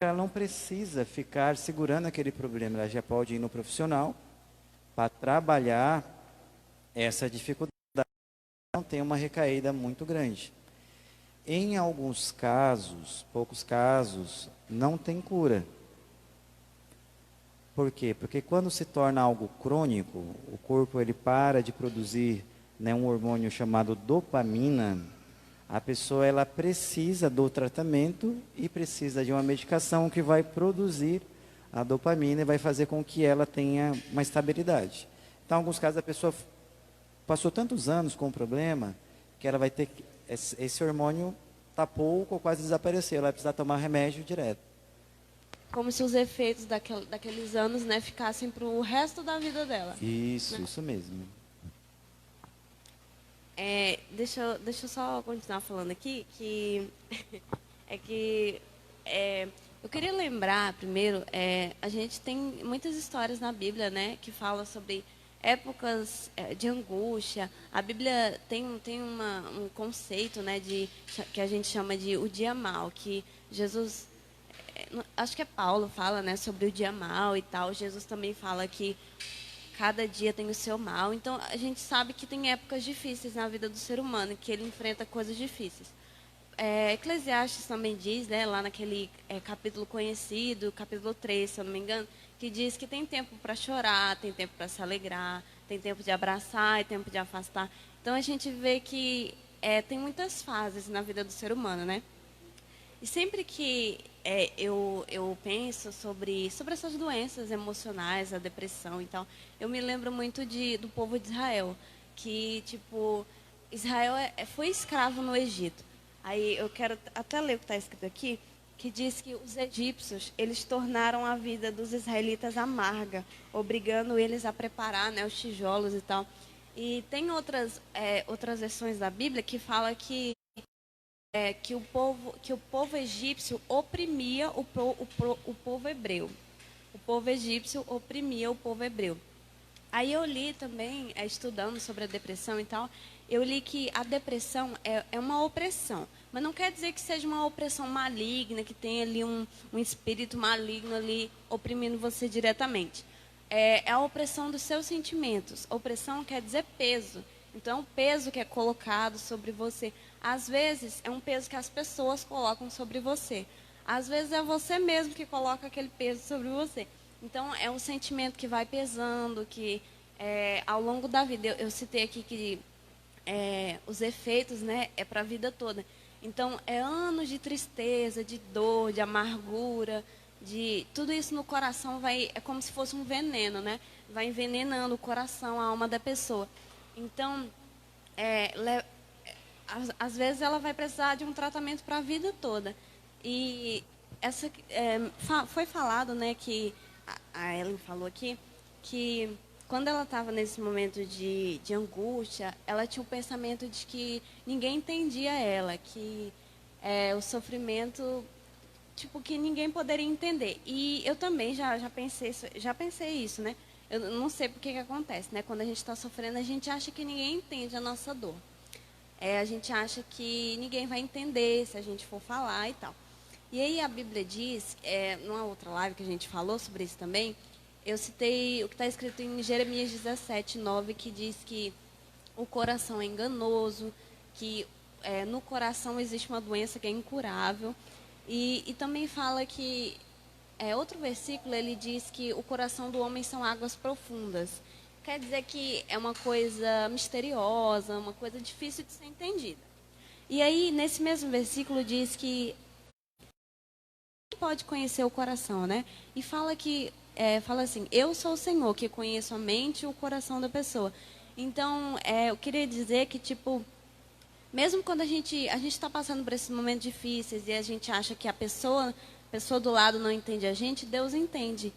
ela não precisa ficar segurando aquele problema, ela já pode ir no profissional para trabalhar essa dificuldade, não tem uma recaída muito grande. Em alguns casos, poucos casos, não tem cura. Por quê? Porque quando se torna algo crônico, o corpo ele para de produzir, né, um hormônio chamado dopamina. A pessoa ela precisa do tratamento e precisa de uma medicação que vai produzir a dopamina e vai fazer com que ela tenha uma estabilidade. Então, em alguns casos, a pessoa passou tantos anos com o problema que ela vai ter esse hormônio está pouco ou quase desapareceu, ela vai precisar tomar remédio direto. Como se os efeitos daqueles anos, né, ficassem para o resto da vida dela. Isso mesmo. Deixa eu só continuar falando aqui, que é que eu queria lembrar primeiro, a gente tem muitas histórias na Bíblia, né, que falam sobre épocas de angústia. A Bíblia tem um conceito, né, que a gente chama de o dia mau, que Jesus, acho que é Paulo fala, né, sobre o dia mau e tal. Jesus também fala que cada dia tem o seu mal. Então, a gente sabe que tem épocas difíceis na vida do ser humano, que ele enfrenta coisas difíceis. Eclesiastes também diz, né, lá naquele capítulo conhecido, capítulo 3, se eu não me engano, que diz que tem tempo para chorar, tem tempo para se alegrar, tem tempo de abraçar e tempo de afastar. Então, a gente vê que tem muitas fases na vida do ser humano, né? E sempre que eu penso sobre essas doenças emocionais, a depressão e tal, eu me lembro muito do povo de Israel, que, tipo, Israel foi escravo no Egito. Aí eu quero até ler o que está escrito aqui, que diz que os egípcios, eles tornaram a vida dos israelitas amarga, obrigando eles a preparar, né, os tijolos e tal. E tem outras versões da Bíblia que fala que o povo egípcio oprimia o povo hebreu. O povo egípcio oprimia o povo hebreu. Aí eu li também, estudando sobre a depressão e tal, eu li que a depressão é uma opressão. Mas não quer dizer que seja uma opressão maligna, que tenha ali um espírito maligno ali oprimindo você diretamente. É a opressão dos seus sentimentos. Opressão quer dizer peso. Então, é um peso que é colocado sobre você. Às vezes, é um peso que as pessoas colocam sobre você. Às vezes, é você mesmo que coloca aquele peso sobre você. Então, é um sentimento que vai pesando, que ao longo da vida, eu citei aqui que os efeitos, né, é para a vida toda. Então, é anos de tristeza, de dor, de amargura, de tudo isso no coração é como se fosse um veneno, né? Vai envenenando o coração, a alma da pessoa. Então, às vezes ela vai precisar de um tratamento para a vida toda. E foi falado, né, que a Ellen falou aqui, que quando ela estava nesse momento de angústia, ela tinha o pensamento de que ninguém entendia ela, que o sofrimento, tipo, que ninguém poderia entender. E eu também já pensei isso, né? Eu não sei por que acontece, né? Quando a gente está sofrendo, a gente acha que ninguém entende a nossa dor. A gente acha que ninguém vai entender se a gente for falar e tal. E aí a Bíblia diz, numa outra live que a gente falou sobre isso também, eu citei o que está escrito em Jeremias 17:9, que diz que o coração é enganoso, que no coração existe uma doença que é incurável. E também fala que, outro versículo, ele diz que o coração do homem são águas profundas. Quer dizer que é uma coisa misteriosa, uma coisa difícil de ser entendida. E aí, nesse mesmo versículo, diz que pode conhecer o coração, né? E fala assim, eu sou o Senhor que conheço a mente e o coração da pessoa. Então, eu queria dizer que, tipo, mesmo quando a gente está passando por esses momentos difíceis e a gente acha que a pessoa do lado não entende a gente, Deus entende.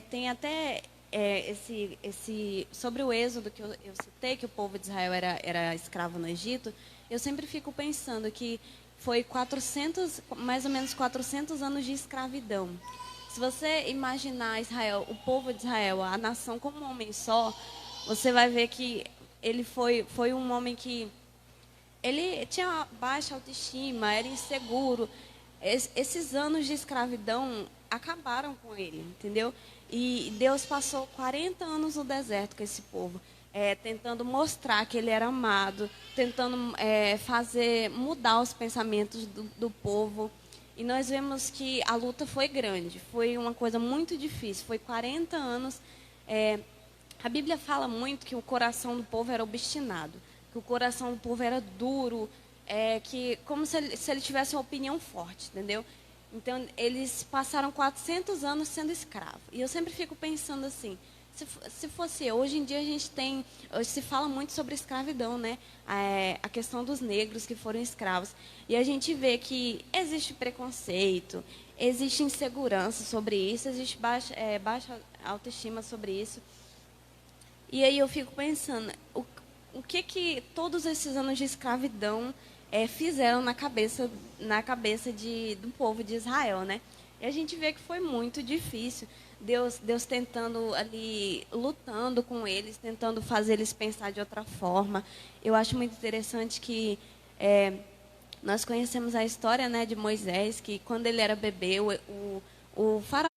Tem até sobre o êxodo que eu citei, que o povo de Israel era escravo no Egito, eu sempre fico pensando que foi mais ou menos 400 anos de escravidão. Se você imaginar Israel, o povo de Israel, a nação como um homem só, você vai ver que ele foi um homem que ele tinha baixa autoestima, era inseguro. esses anos de escravidão acabaram com ele, entendeu? E Deus passou 40 anos no deserto com esse povo, tentando mostrar que ele era amado, tentando fazer mudar os pensamentos do povo. E nós vemos que a luta foi grande, foi uma coisa muito difícil, foi 40 anos. A Bíblia fala muito que o coração do povo era obstinado, que o coração do povo era duro, que como se ele tivesse uma opinião forte, entendeu? Então, eles passaram 400 anos sendo escravos. E eu sempre fico pensando assim, se fosse eu, hoje em dia hoje se fala muito sobre escravidão, né? A questão dos negros que foram escravos. E a gente vê que existe preconceito, existe insegurança sobre isso, existe baixa autoestima sobre isso. E aí eu fico pensando, o que todos esses anos de escravidão fizeram na cabeça do povo de Israel, né? E a gente vê que foi muito difícil. Deus tentando ali, lutando com eles, tentando fazer eles pensar de outra forma. Eu acho muito interessante que nós conhecemos a história, né, de Moisés, que quando ele era bebê, o faraó...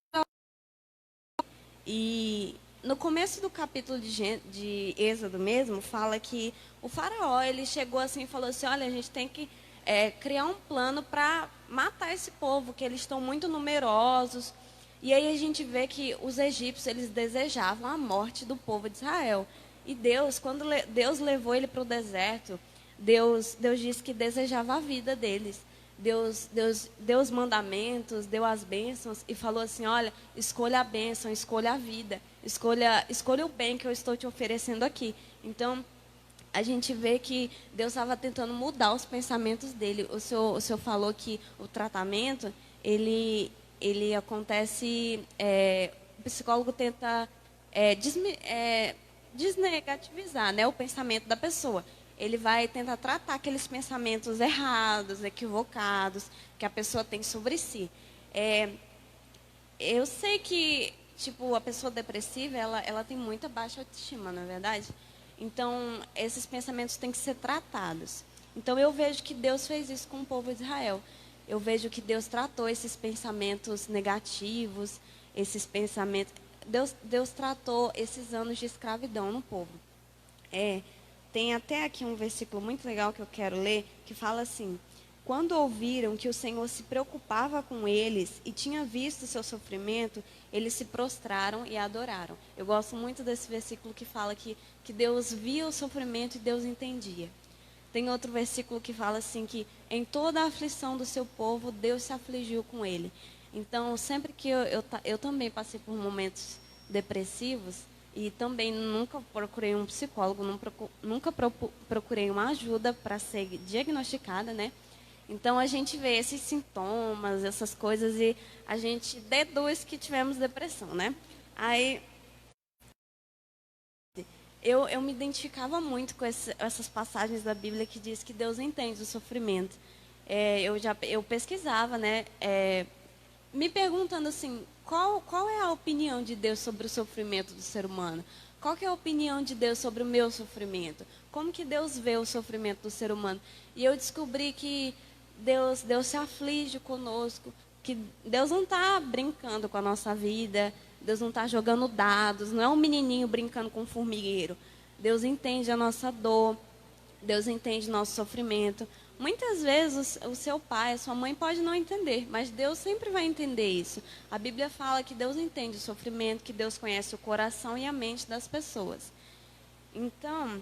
E no começo do capítulo de Êxodo mesmo, fala que o faraó, ele chegou assim e falou assim, olha, a gente tem que criar um plano para matar esse povo, que eles estão muito numerosos. E aí a gente vê que os egípcios, eles desejavam a morte do povo de Israel. E Deus, quando Deus levou ele para o deserto, Deus disse que desejava a vida deles. Deus deu os mandamentos, deu as bênçãos e falou assim, olha, escolha a bênção, escolha a vida, escolha o bem que eu estou te oferecendo aqui. Então, a gente vê que Deus estava tentando mudar os pensamentos dele. O senhor falou que o tratamento, ele acontece, o psicólogo tenta desnegativizar, né, o pensamento da pessoa. Ele vai tentar tratar aqueles pensamentos errados, equivocados, que a pessoa tem sobre si. Eu sei que, tipo, a pessoa depressiva, ela tem muita baixa autoestima, não é verdade? Então, esses pensamentos têm que ser tratados. Então, eu vejo que Deus fez isso com o povo de Israel. Eu vejo que Deus tratou esses pensamentos negativos, esses pensamentos... Deus tratou esses anos de escravidão no povo. Tem até aqui um versículo muito legal que eu quero ler, que fala assim, quando ouviram que o Senhor se preocupava com eles e tinha visto o seu sofrimento, eles se prostraram e adoraram. Eu gosto muito desse versículo que fala que Deus via o sofrimento e Deus entendia. Tem outro versículo que fala assim, que em toda a aflição do seu povo, Deus se afligiu com ele. Então, sempre que eu também passei por momentos depressivos, e também nunca procurei um psicólogo, nunca procurei uma ajuda para ser diagnosticada, né? Então, a gente vê esses sintomas, essas coisas, e a gente deduz que tivemos depressão, né? Aí, eu me identificava muito com essas passagens da Bíblia que diz que Deus entende o sofrimento. Eu pesquisava, né? Me perguntando assim, qual é a opinião de Deus sobre o sofrimento do ser humano? Qual que é a opinião de Deus sobre o meu sofrimento? Como que Deus vê o sofrimento do ser humano? E eu descobri que Deus se aflige conosco, que Deus não está brincando com a nossa vida, Deus não está jogando dados, não é um menininho brincando com um formigueiro. Deus entende a nossa dor, Deus entende o nosso sofrimento. Muitas vezes o seu pai, a sua mãe pode não entender, mas Deus sempre vai entender isso. A Bíblia fala que Deus entende o sofrimento, que Deus conhece o coração e a mente das pessoas. Então,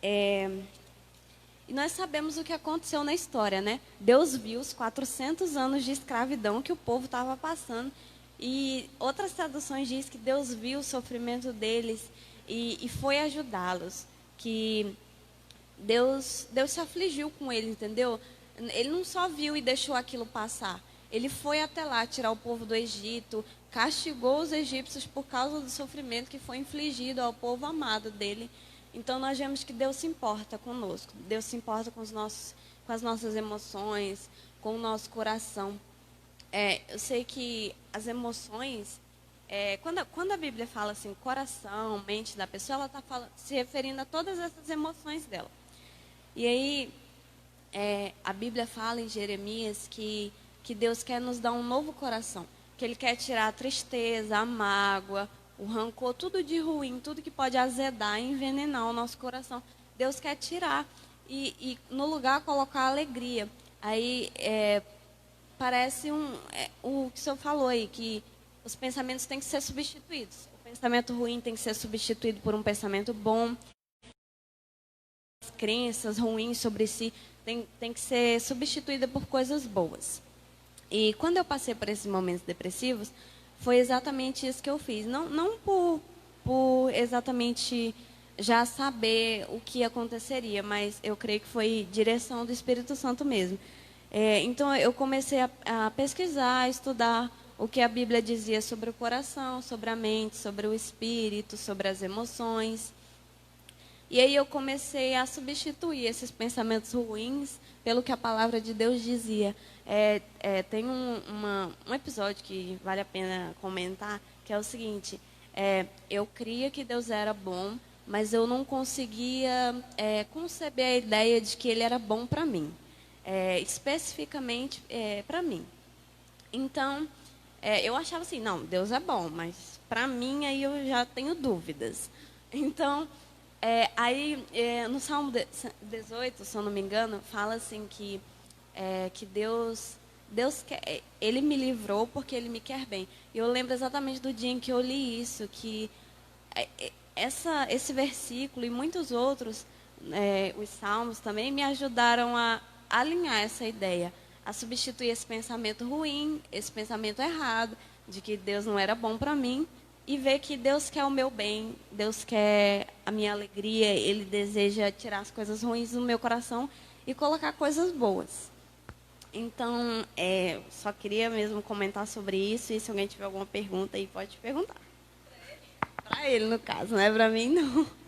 e nós sabemos o que aconteceu na história, né? Deus viu os 400 anos de escravidão que o povo estava passando. E outras traduções dizem que Deus viu o sofrimento deles e foi ajudá-los. Que Deus se afligiu com ele, entendeu? Ele não só viu e deixou aquilo passar. Ele foi até lá tirar o povo do Egito, castigou os egípcios por causa do sofrimento que foi infligido ao povo amado dele. Então, nós vemos que Deus se importa conosco. Deus se importa com as nossas emoções, com o nosso coração. Eu sei que as emoções... quando a Bíblia fala assim, coração, mente da pessoa, ela está se referindo a todas essas emoções dela. E aí, a Bíblia fala em Jeremias que que Deus quer nos dar um novo coração, que Ele quer tirar a tristeza, a mágoa, o rancor, tudo de ruim, tudo que pode azedar, envenenar o nosso coração. Deus quer tirar e no lugar colocar a alegria. Aí parece o que o senhor falou aí, que os pensamentos têm que ser substituídos. O pensamento ruim tem que ser substituído por um pensamento bom. As crenças ruins sobre si tem que ser substituída por coisas boas. E quando eu passei por esses momentos depressivos, foi exatamente isso que eu fiz. Não por exatamente já saber o que aconteceria, mas eu creio que foi direção do Espírito Santo mesmo. Então, eu comecei a pesquisar, a estudar o que a Bíblia dizia sobre o coração, sobre a mente, sobre o espírito, sobre as emoções. E aí eu comecei a substituir esses pensamentos ruins pelo que a palavra de Deus dizia. Tem um episódio que vale a pena comentar, que é o seguinte: eu cria que Deus era bom, mas eu não conseguia conceber a ideia de que Ele era bom para mim, especificamente para mim. Então, eu achava assim, não, Deus é bom, mas para mim aí eu já tenho dúvidas. Então, no Salmo 18, se eu não me engano, fala assim que Deus quer, Ele me livrou porque Ele me quer bem. E eu lembro exatamente do dia em que eu li isso, que esse versículo e muitos outros, os salmos também, me ajudaram a alinhar essa ideia, a substituir esse pensamento ruim, esse pensamento errado, de que Deus não era bom para mim, e ver que Deus quer o meu bem, Deus quer a minha alegria, Ele deseja tirar as coisas ruins do meu coração e colocar coisas boas. Então, só queria mesmo comentar sobre isso, e se alguém tiver alguma pergunta aí, pode perguntar. Para ele, no caso, não é para mim, não.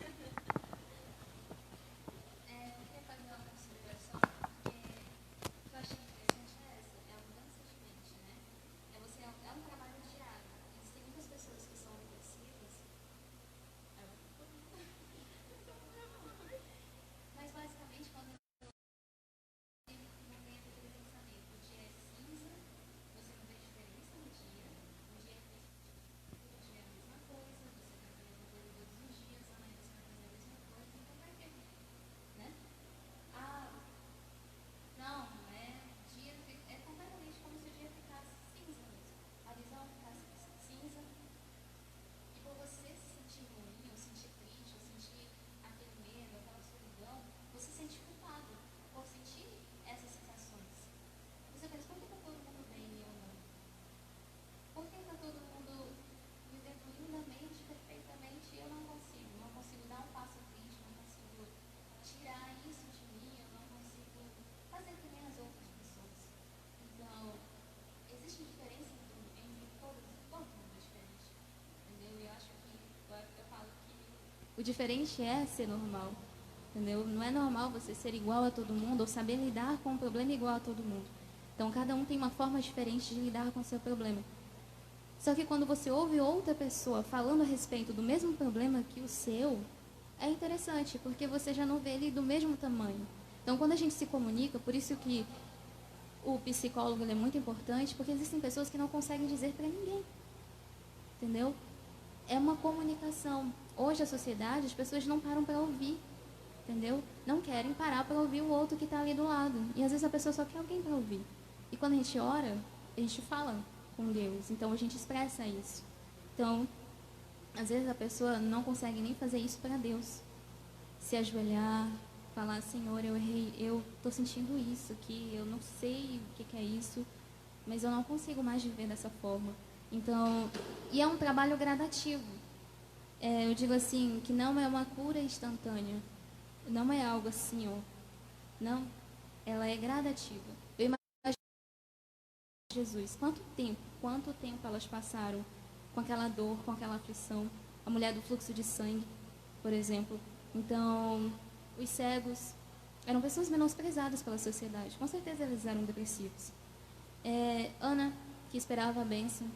O diferente é ser normal, entendeu? Não é normal você ser igual a todo mundo ou saber lidar com um problema igual a todo mundo. Então, cada um tem uma forma diferente de lidar com o seu problema. Só que quando você ouve outra pessoa falando a respeito do mesmo problema que o seu, é interessante, porque você já não vê ele do mesmo tamanho. Então, quando a gente se comunica, por isso que o psicólogo é muito importante, porque existem pessoas que não conseguem dizer para ninguém, entendeu? É uma comunicação. Hoje, a sociedade, as pessoas não param para ouvir, entendeu? Não querem parar para ouvir o outro que está ali do lado. E, às vezes, a pessoa só quer alguém para ouvir. E, quando a gente ora, a gente fala com Deus. Então, a gente expressa isso. Então, às vezes, a pessoa não consegue nem fazer isso para Deus. Se ajoelhar, falar, Senhor, eu errei, eu estou sentindo isso aqui, eu não sei o que é isso, mas eu não consigo mais viver dessa forma. Então, e é um trabalho gradativo. Eu digo assim, que não é uma cura instantânea. Não é algo assim, ó. Não, ela é gradativa. Eu imagino Jesus, quanto tempo elas passaram com aquela dor, com aquela aflição. A mulher do fluxo de sangue, por exemplo. Então, os cegos eram pessoas menosprezadas pela sociedade. Com certeza eles eram depressivos. Ana, que esperava a bênção,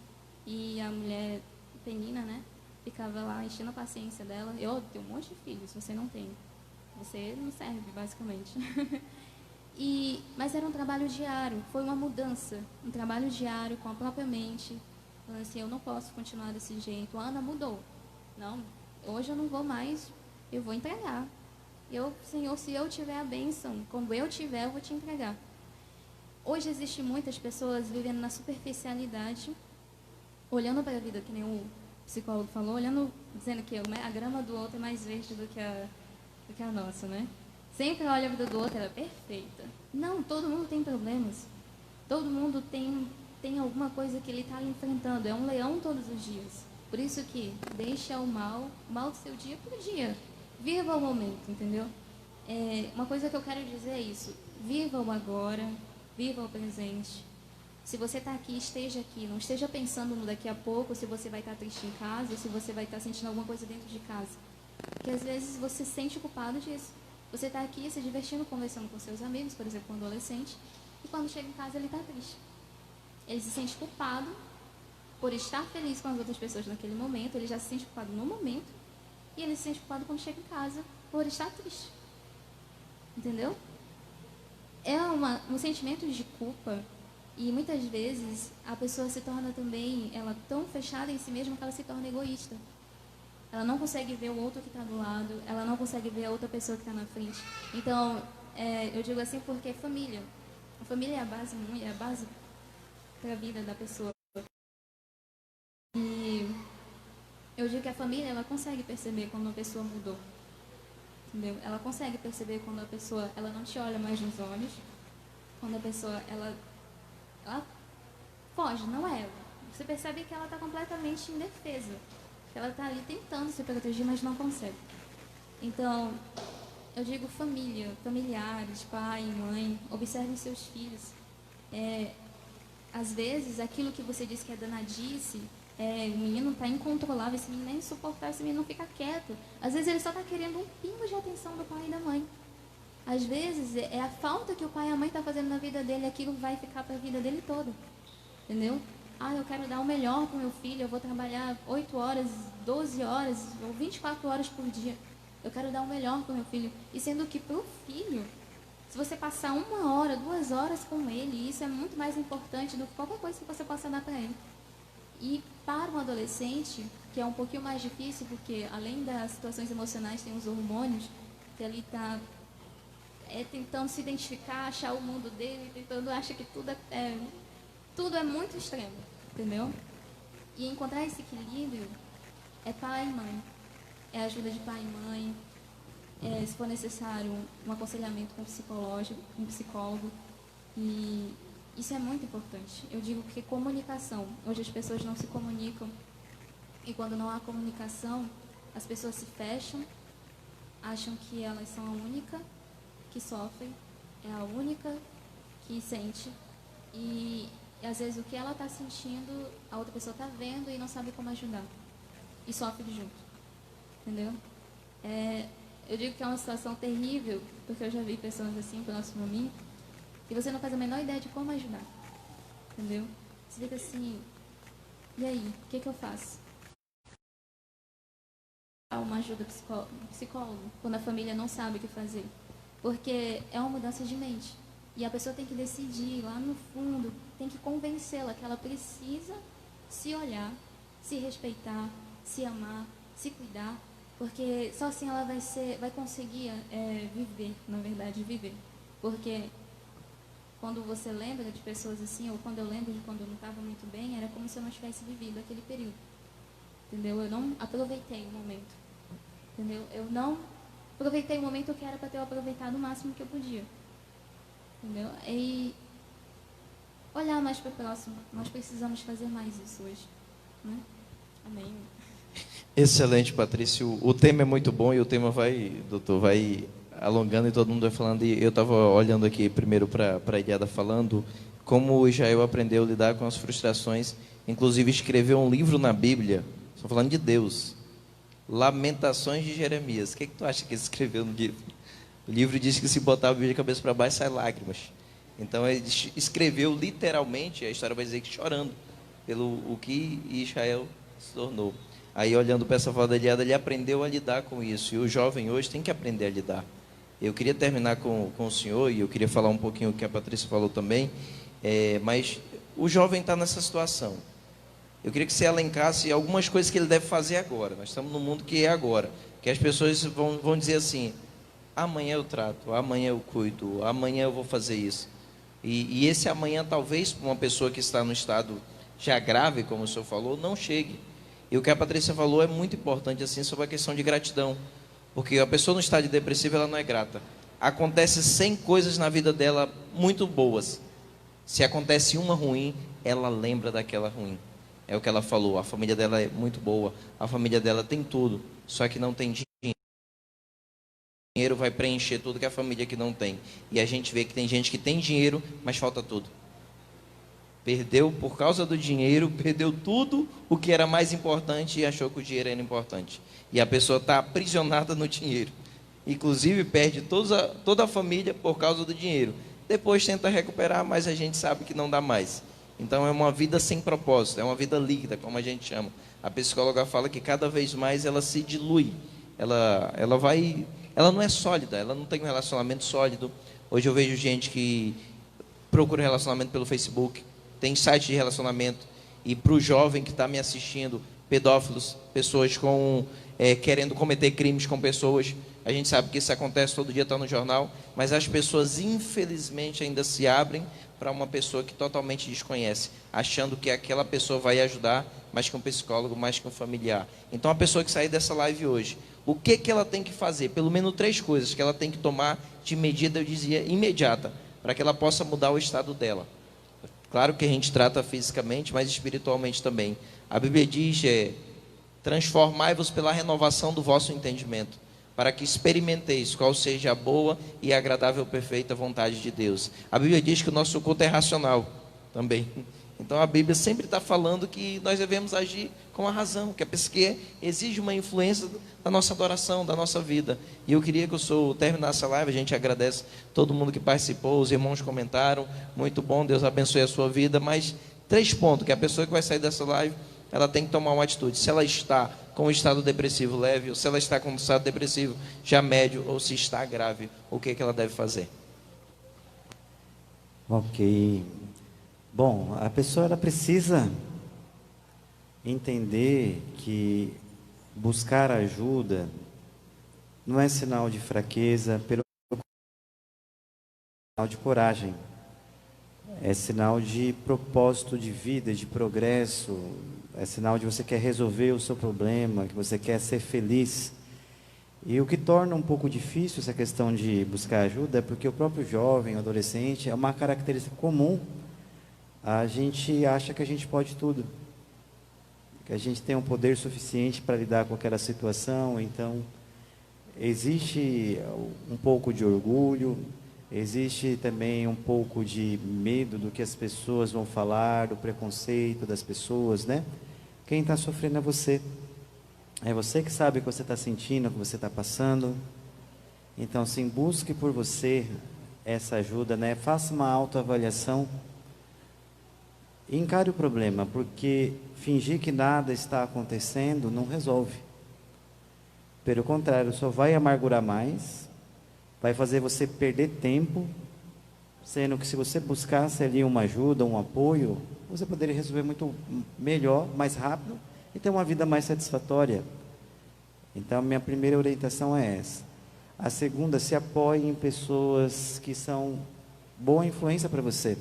e a mulher Penina, né, ficava lá enchendo a paciência dela. Eu tenho um monte de filhos, você não tem. Você não serve, basicamente. Mas era um trabalho diário, foi uma mudança, um trabalho diário com a própria mente. Falando assim, eu não posso continuar desse jeito. A Ana mudou. Não, hoje eu não vou mais, eu vou entregar. Senhor, se eu tiver a bênção, como eu tiver, eu vou te entregar. Hoje existem muitas pessoas vivendo na superficialidade, olhando para a vida, que nem o psicólogo falou, olhando, dizendo que a grama do outro é mais verde do que a nossa, né? Sempre olha a vida do outro, ela é perfeita. Não, todo mundo tem problemas. Todo mundo tem alguma coisa que ele está enfrentando. É um leão todos os dias. Por isso que deixa o mal do seu dia por dia. Viva o momento, entendeu? Uma coisa que eu quero dizer é isso. Viva o agora, viva o presente. Se você está aqui, esteja aqui. Não esteja pensando no daqui a pouco, se você vai estar triste em casa, ou se você vai estar sentindo alguma coisa dentro de casa. Porque às vezes você se sente culpado disso. Você está aqui se divertindo, conversando com seus amigos, por exemplo, um adolescente, e quando chega em casa ele está triste. Ele se sente culpado por estar feliz com as outras pessoas naquele momento, ele já se sente culpado no momento, e ele se sente culpado quando chega em casa por estar triste. Entendeu? É um sentimento de culpa, e muitas vezes a pessoa se torna também, ela tão fechada em si mesma que ela se torna egoísta. Ela não consegue ver o outro que está do lado, ela não consegue ver a outra pessoa que está na frente. Então, eu digo assim porque família. A família é a base para a vida da pessoa. E eu digo que a família, ela consegue perceber quando uma pessoa mudou. Entendeu? Ela consegue perceber quando a pessoa, ela não te olha mais nos olhos. Quando a pessoa, ela foge, não é ela. Você percebe que ela está completamente indefesa. Ela está ali tentando se proteger, mas não consegue. Então, eu digo família, familiares, pai, mãe, observem seus filhos. Às vezes, aquilo que você diz que é danadice, o menino está incontrolável, esse menino é insuportável, esse menino não fica quieto. Às vezes, ele só está querendo um pingo de atenção do pai e da mãe. Às vezes, é a falta que o pai e a mãe estão fazendo na vida dele, aquilo vai ficar para a vida dele toda. Entendeu? Eu quero dar o melhor para o meu filho, eu vou trabalhar 8 horas, 12 horas, ou 24 horas por dia. Eu quero dar o melhor para o meu filho. E sendo que para o filho, se você passar 1 hora, 2 horas com ele, isso é muito mais importante do que qualquer coisa que você possa dar para ele. E para um adolescente, que é um pouquinho mais difícil, porque além das situações emocionais, tem os hormônios, que ele está tentando se identificar, achar o mundo dele, acha que tudo é muito extremo, entendeu? E encontrar esse equilíbrio é pai e mãe, é ajuda de pai e mãe, se for necessário, um aconselhamento com um psicólogo, e isso é muito importante. Eu digo que comunicação, hoje as pessoas não se comunicam, e quando não há comunicação, as pessoas se fecham, acham que elas são a única que sofre, é a única que sente, e às vezes o que ela está sentindo, a outra pessoa está vendo e não sabe como ajudar. E sofre junto. Entendeu? Eu digo que é uma situação terrível, porque eu já vi pessoas assim, próximo a mim, e você não faz a menor ideia de como ajudar. Entendeu? Você fica assim, e aí, o que eu faço? Uma ajuda psicólogo, quando a família não sabe o que fazer. Porque é uma mudança de mente. E a pessoa tem que decidir lá no fundo, tem que convencê-la que ela precisa se olhar, se respeitar, se amar, se cuidar, porque só assim ela vai conseguir viver, na verdade, viver. Porque quando você lembra de pessoas assim, ou quando eu lembro de quando eu não estava muito bem, era como se eu não tivesse vivido aquele período. Entendeu? Eu não aproveitei o momento. Entendeu? Eu não aproveitei o momento que era para ter aproveitado o máximo que eu podia. Entendeu? E olhar mais para o próximo. Nós precisamos fazer mais isso hoje. Né? Amém. Excelente, Patrício. O tema é muito bom e o tema vai alongando e todo mundo vai falando. E eu estava olhando aqui primeiro para a Eliada falando como o Israel aprendeu a lidar com as frustrações. Inclusive escreveu um livro na Bíblia, estou falando de Deus, Lamentações de Jeremias. O que tu acha que ele escreveu no livro? O livro diz que se botar a Bíblia de cabeça para baixo, sai lágrimas. Então ele escreveu literalmente, a história vai dizer que chorando, pelo o que Israel se tornou. Aí olhando para essa foto da Eliada, ele aprendeu a lidar com isso. E o jovem hoje tem que aprender a lidar. Eu queria terminar com o senhor, e eu queria falar um pouquinho o que a Patrícia falou também, mas o jovem está nessa situação. Eu queria que você elencasse algumas coisas que ele deve fazer agora. Nós estamos no mundo que é agora, que as pessoas vão dizer assim, amanhã eu trato, amanhã eu cuido, amanhã eu vou fazer isso. E esse amanhã, talvez, para uma pessoa que está no estado já grave, como o senhor falou, não chegue. E o que a Patrícia falou é muito importante, assim, sobre a questão de gratidão. Porque a pessoa no estado depressivo, ela não é grata. Acontece 100 coisas na vida dela muito boas. Se acontece uma ruim, ela lembra daquela ruim. É o que ela falou, a família dela é muito boa, a família dela tem tudo, só que não tem dinheiro. O dinheiro vai preencher tudo que a família que não tem. E a gente vê que tem gente que tem dinheiro, mas falta tudo. Perdeu por causa do dinheiro, perdeu tudo o que era mais importante e achou que o dinheiro era importante. E a pessoa está aprisionada no dinheiro. Inclusive perde toda a família por causa do dinheiro. Depois tenta recuperar, mas a gente sabe que não dá mais. Então é uma vida sem propósito, é uma vida líquida, como a gente chama. A psicóloga fala que cada vez mais ela se dilui. Ela não é sólida, ela não tem um relacionamento sólido. Hoje eu vejo gente que procura relacionamento pelo Facebook, tem site de relacionamento, e para o jovem que está me assistindo, pedófilos, pessoas querendo cometer crimes com pessoas, a gente sabe que isso acontece todo dia, está no jornal, mas as pessoas infelizmente ainda se abrem para uma pessoa que totalmente desconhece, achando que aquela pessoa vai ajudar, mais que um psicólogo, mais que um familiar. Então a pessoa que sair dessa live hoje, o que ela tem que fazer? Pelo menos 3 coisas que ela tem que tomar de medida, eu dizia, imediata, para que ela possa mudar o estado dela. Claro que a gente trata fisicamente, mas espiritualmente também. A Bíblia diz, transformai-vos pela renovação do vosso entendimento, para que experimenteis qual seja a boa e agradável perfeita vontade de Deus. A Bíblia diz que o nosso culto é racional também. Então a Bíblia sempre está falando que nós devemos agir com a razão, que a psique exige uma influência da nossa adoração, da nossa vida. E eu queria que o senhor terminasse a live. A gente agradece todo mundo que participou, os irmãos comentaram, muito bom, Deus abençoe a sua vida. Mas 3 pontos, que a pessoa que vai sair dessa live, ela tem que tomar uma atitude. Se ela está com um estado depressivo leve, ou se ela está com um estado depressivo já médio, ou se está grave, o que ela deve fazer? Ok. Bom, a pessoa ela precisa entender que buscar ajuda não é sinal de fraqueza, pelo sinal de coragem. É sinal de propósito de vida, de progresso. É sinal de você quer resolver o seu problema, que você quer ser feliz. E o que torna um pouco difícil essa questão de buscar ajuda é porque o próprio jovem, o adolescente, é uma característica comum. A gente acha que a gente pode tudo, que a gente tem um poder suficiente para lidar com aquela situação. Então, existe um pouco de orgulho, existe também um pouco de medo do que as pessoas vão falar, do preconceito das pessoas, né? Quem está sofrendo é você. É você que sabe o que você está sentindo, o que você está passando. Então, sim, busque por você essa ajuda, né? Faça uma autoavaliação. E encare o problema, porque fingir que nada está acontecendo não resolve. Pelo contrário, só vai amargurar mais, vai fazer você perder tempo, sendo que se você buscasse ali uma ajuda, um apoio, você poderia resolver muito melhor, mais rápido e ter uma vida mais satisfatória. Então, minha primeira orientação é essa. A segunda, se apoie em pessoas que são boa influência para você,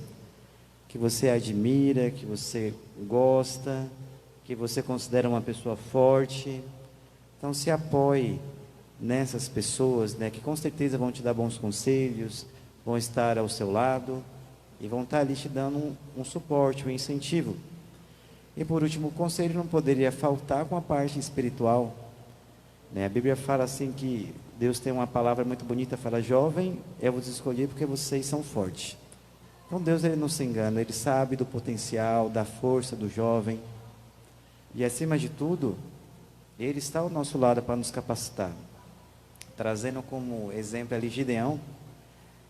que você admira, que você gosta, que você considera uma pessoa forte. Então se apoie nessas pessoas, né, que com certeza vão te dar bons conselhos, vão estar ao seu lado e vão estar ali te dando um suporte, um incentivo. E por último, o conselho não poderia faltar com a parte espiritual, né? A Bíblia fala assim que Deus tem uma palavra muito bonita, fala: jovem, eu vos escolhi porque vocês são fortes. Então Deus, ele não se engana, ele sabe do potencial, da força do jovem. E acima de tudo, ele está ao nosso lado para nos capacitar. Trazendo como exemplo ali Gideão.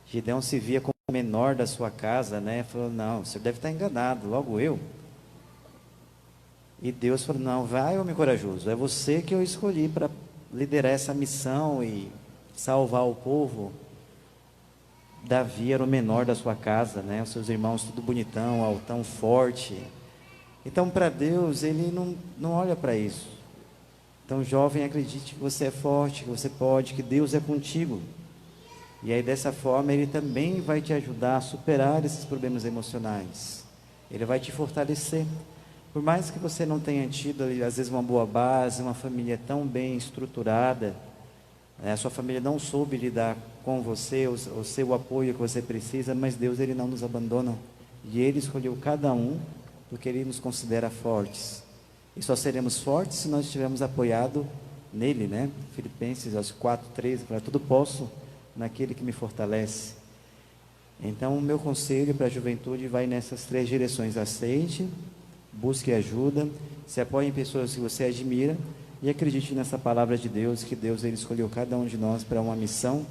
Gideão se via como o menor da sua casa, né? Falou: não, você deve estar enganado, logo eu. E Deus falou: não, vai, homem corajoso, é você que eu escolhi para liderar essa missão. E salvar o povo, Davi era o menor da sua casa, né? Os seus irmãos tudo bonitão, altão, forte. Então, para Deus, Ele não olha para isso. Então, jovem, acredite que você é forte, que você pode, que Deus é contigo. E aí, dessa forma, Ele também vai te ajudar a superar esses problemas emocionais. Ele vai te fortalecer. Por mais que você não tenha tido, às vezes, uma boa base, uma família tão bem estruturada, a sua família não soube lidar com você, o seu apoio que você precisa, mas Deus, Ele não nos abandona. E Ele escolheu cada um, porque Ele nos considera fortes. E só seremos fortes se nós estivermos apoiados nele, né? Filipenses 4:13, para tudo posso naquele que me fortalece. Então, o meu conselho para a juventude vai nessas 3 direções: aceite, busque ajuda, se apoie em pessoas que você admira e acredite nessa palavra de Deus, que Deus, Ele escolheu cada um de nós para uma missão.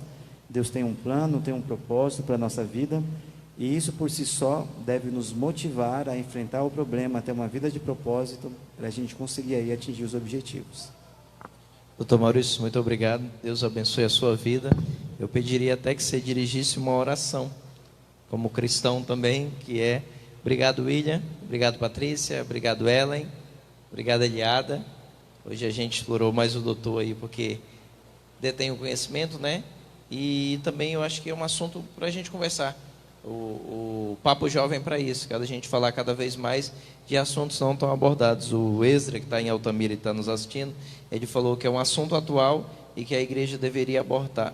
Deus tem um plano, tem um propósito para a nossa vida, e isso por si só deve nos motivar a enfrentar o problema, a ter uma vida de propósito, para a gente conseguir aí atingir os objetivos. Doutor Maurício, muito obrigado. Deus abençoe a sua vida. Eu pediria até que você dirigisse uma oração, como cristão também, que é: obrigado, William, obrigado, Patrícia, obrigado, Ellen, obrigado, Eliada. Hoje a gente explorou mais o doutor aí, porque detém o conhecimento, né? E também eu acho que é um assunto para a gente conversar. O Papo Jovem para isso, cada gente falar cada vez mais de assuntos não tão abordados. O Ezra, que está em Altamira e está nos assistindo, ele falou que é um assunto atual e que a igreja deveria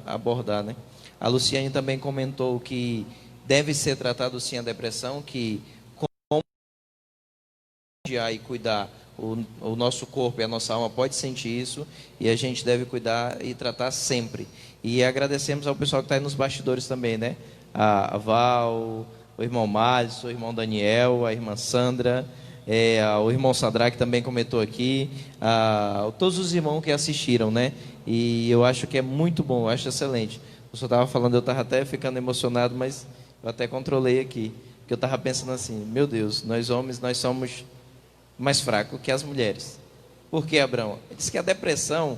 abordar, né? A Luciane também comentou que deve ser tratado sim a depressão, que como e cuidar o nosso corpo e a nossa alma pode sentir isso, e a gente deve cuidar e tratar sempre. E agradecemos ao pessoal que está aí nos bastidores também, né? A Val, o irmão Márcio, o irmão Daniel, a irmã Sandra, o irmão Sadra, que também comentou aqui, todos os irmãos que assistiram, né? E eu acho que é muito bom, eu acho excelente. O senhor estava falando, eu estava até ficando emocionado, mas eu até controlei aqui, porque eu estava pensando assim: meu Deus, nós homens, nós somos mais fracos que as mulheres. Por que, Abraão? Ele disse que a depressão,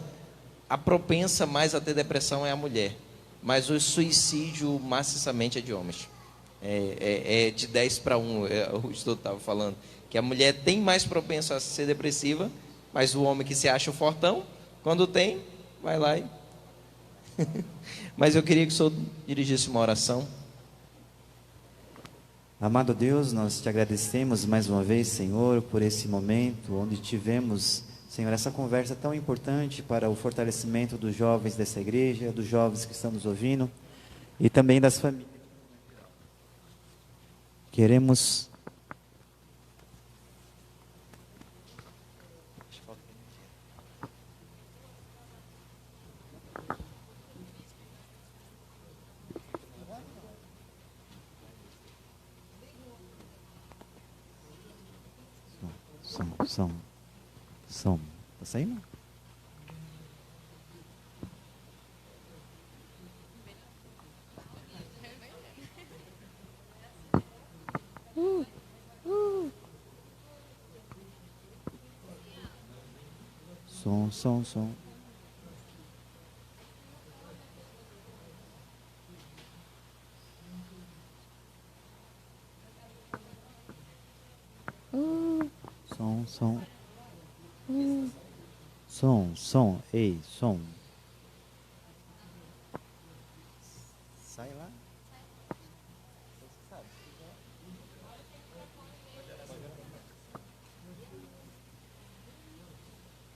a propensa mais a ter depressão é a mulher, mas o suicídio maciçamente é de homens. É de 10-1, o estudo estava falando, que a mulher tem mais propenso a ser depressiva, mas o homem que se acha o fortão, quando tem, vai lá e... Mas eu queria que o senhor dirigisse uma oração. Amado Deus, nós te agradecemos mais uma vez, Senhor, por esse momento onde tivemos, Senhor, essa conversa tão importante para o fortalecimento dos jovens dessa igreja, dos jovens que estão nos ouvindo e também das famílias. Queremos... Som. Tá saindo? Som. Som. Ei, som. Sai lá.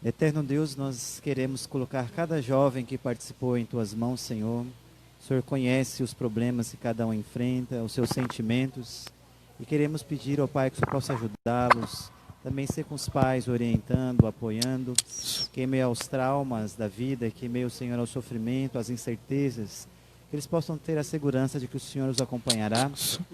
Eterno Deus, nós queremos colocar cada jovem que participou em Tuas mãos, Senhor. O Senhor conhece os problemas que cada um enfrenta, os seus sentimentos. E queremos pedir ao Pai que o Senhor possa ajudá-los. Também ser com os pais, orientando, apoiando. Que em meio aos traumas da vida, que em meio, Senhor, ao sofrimento, às incertezas, que eles possam ter a segurança de que o Senhor os acompanhará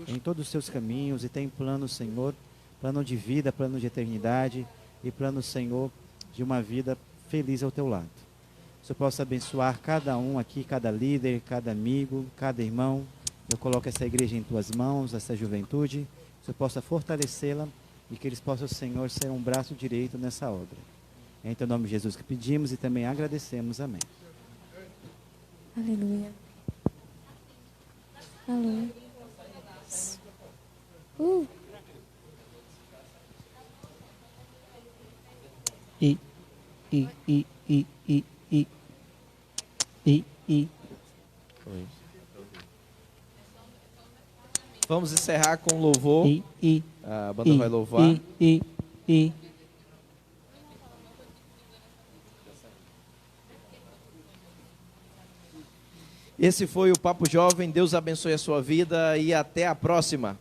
em todos os seus caminhos e tem plano, Senhor, plano de vida, plano de eternidade e plano, Senhor, de uma vida feliz ao teu lado. Que o Senhor possa abençoar cada um aqui, cada líder, cada amigo, cada irmão. Eu coloco essa igreja em tuas mãos, essa juventude. Que o Senhor possa fortalecê-la e que eles possam, Senhor, ser um braço direito nessa obra. É em teu nome, Jesus, que pedimos e também agradecemos. Amém. Aleluia. Aleluia. Vamos encerrar com louvor. A banda vai louvar. Esse foi o Papo Jovem. Deus abençoe a sua vida e até a próxima.